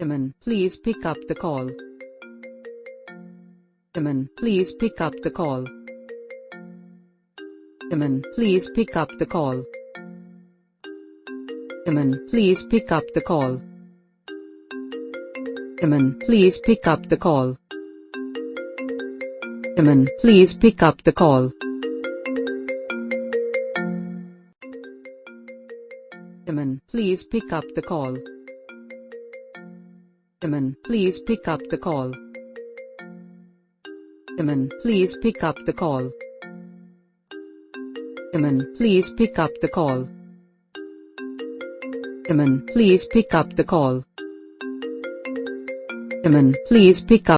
Aman, please pick up the call. Aman, please pick up the call. Aman, please pick up the call. Aman, please pick up the call. Aman, please pick up the call. Aman, please pick up the call. Aman, please pick up the call. Aman, please pick up the call. Aman, please pick up the call. Aman, please pick up the call. Aman, please pick up the call. Aman, please pick up